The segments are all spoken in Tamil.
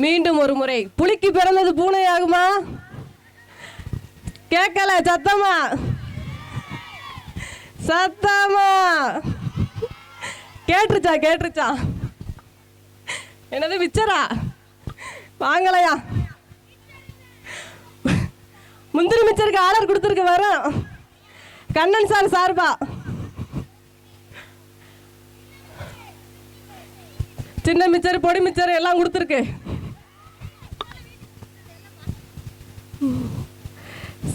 மீண்டும் ஒரு முறை, புலிக்கு பிறந்தது பூனை ஆகுமா? கேட்கல, சத்தமா சத்தமா கேட்டுருச்சா? கேட்டுருச்சா? என்னது மிச்சரா? வாங்கலையா? முந்திரி மிச்சருக்கு ஆர்டர் கொடுத்துருக்கு, வரும் கண்ணன் சார் சார்பா. சின்ன மிச்சர், பொடி மிச்சர் எல்லாம் கொடுத்துருக்கு.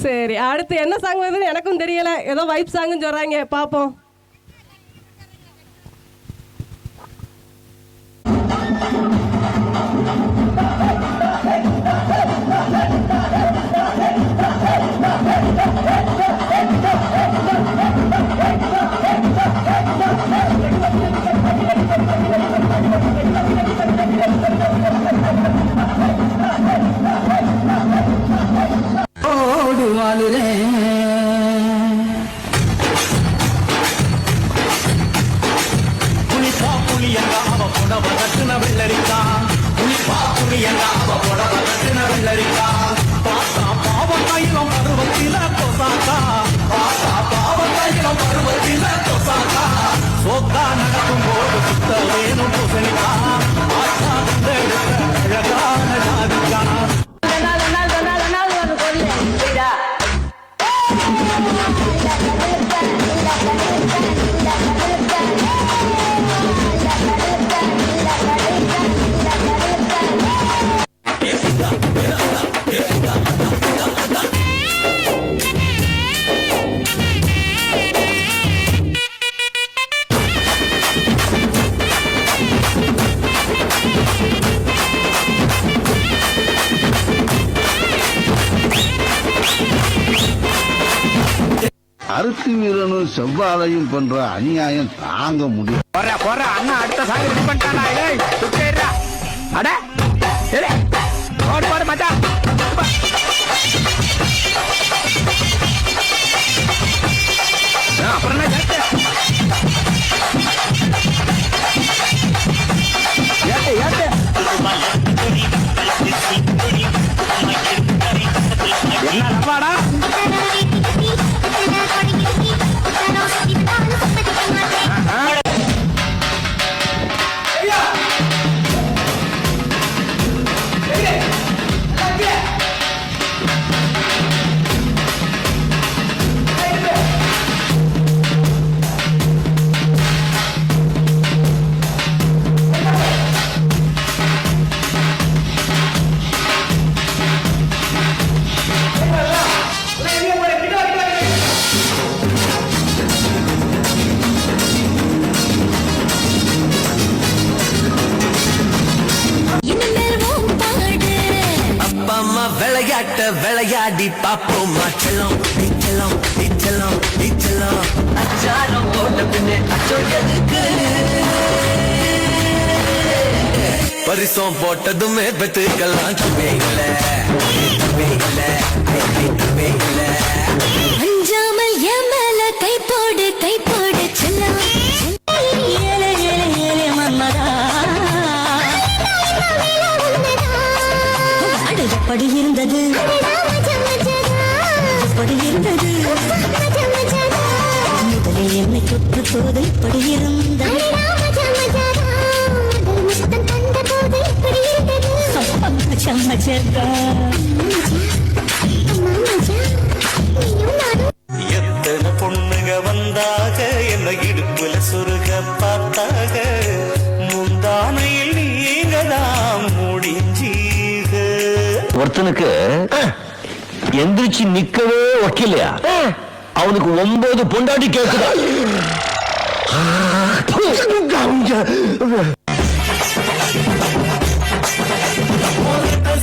சரி, அடுத்து என்ன சாங் வருதுன்னு எனக்கும் தெரியல. ஏதோ வைப் சாங்னு சொல்றாங்க, பாப்போம். அரிசி வீரனும் செவ்வாழையும் பண்ற அநியாயம் தாங்க முடியும். அண்ணா அடுத்த சாங் ரெடி பண்ணிட்டானா? அட ஓடு மச்சான். அப்புறம் என்ன என்ன நப்பாடா? விளையாட்ட விளையாடி பாப்போம். செல்லம் நீச்சலம் நீச்சலம் நீச்சலம் அச்சாரம் போட்ட பின்னே அச்சோட்டதுக்கு பரிசம் போட்டதுமே பெற்றுக்கலாம். அஞ்சாமல் என் மேல கை போடு கை போடு செல்லம். ஏலே ஏலே ஏலே மன்மதா, எப்படி இருந்தது எப்படி இருந்தது முதலில் என்னை தொற்று போது எப்படி இருந்தது எத்தனை பொண்ணுங்க வந்தாக என்ன இடுப்புல சுருக பார்த்தாக முந்தானையில் நீங்கதான் முடிஞ்சீக. ஒருத்தனுக்கு எந்திரிச்சு நிக்கவே வைக்கலையா? அவனுக்கு 9 பொண்டாட்டி கேக்குதா?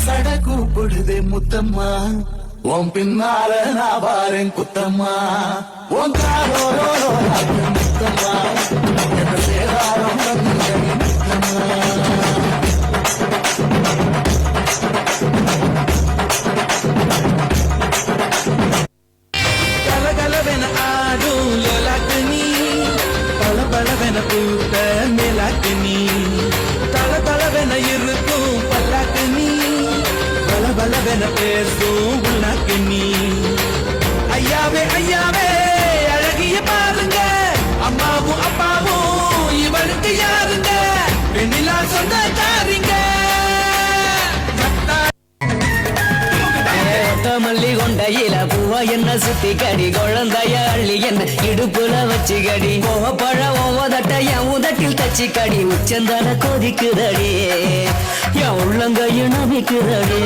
சட கூப்பிடுதே முத்தம்மா, உன் பின்னால நான் பாரேன் குத்தம்மா, உன் காரோரோ முத்தம்மா, என் சேதாரம் முத்தம்மா. கலகலவென ஆடும் லோலாக்கு நீ, பளபளவென பூத்த மேலாக்கு நீ, தளதளவென இருக்கும் பல்லாக்கு நீ, பலவென பேசும் உனக்கு நீ ஐயாவே ஐயாவே அழகிய பாருங்க அம்மாவும் அப்பாவும் இவனுக்கு யாருங்க பெண்ணிலா சொந்தக்காரிங்க மல்லி கொண்டையில பூவா என்ன சுத்தி கடி குழந்தைய அள்ளி என்ன இடுப்புல வச்சு கடி பழ ஓதட்ட என் உதட்டில் தச்சு கடி உச்சந்தால கொதிக்குதடி என் உள்ளங்கையும் நமிக்குதடி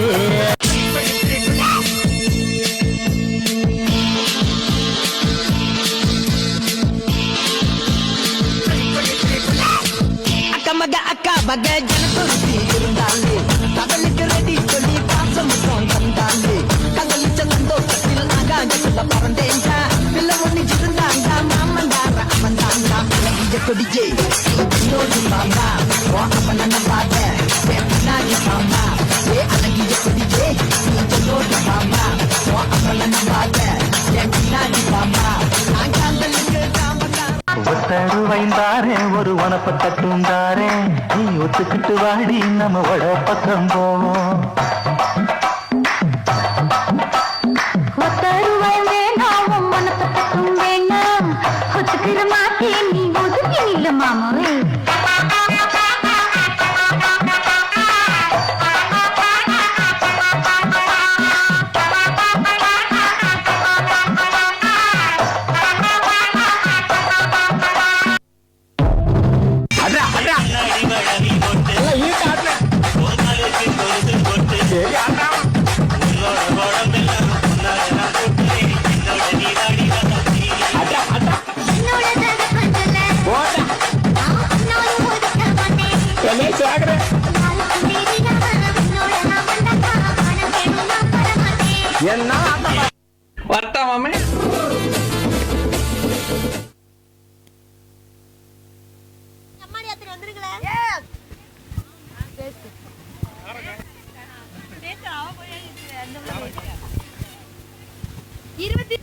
அக்கா மக அக்கா மக ஜனத்துருத்தி இருந்தாலே கடலுக்கு ரெடி சொல்லி பாசம் தந்தாலே தங்களுக்கு சந்தோஷத்தில் ஆகாஞ்ச சொல்ல பறந்தேங்க பிள்ளை ஒண்ணு இருந்தாங்க மாமந்தார அவன் தாங்க கொடியே பாம்பா அப்ப நல்ல பாத்த பின்னாடி பாம்பா அழகிய கொடியே பாம்பா அப்ப நல்ல பாத்த பின்னாடி பாம்பா நான் காந்தலுக்கு ஒத்தருவைந்தாரே ஒரு வனப்பட்டட்டும் தாரே நீ ஒத்துக்கிட்டு வாடி நம்ம வட பக்கம் போவோம் ஒத்தருவாய் வேணாம் மனப்பட்டக்கும் வேணாம் ஒத்துக்கிற மாட்டேன் நீ ஒதுங்கி நில்ல மாமாவே என்ன வரட்டாமே இருபத்தி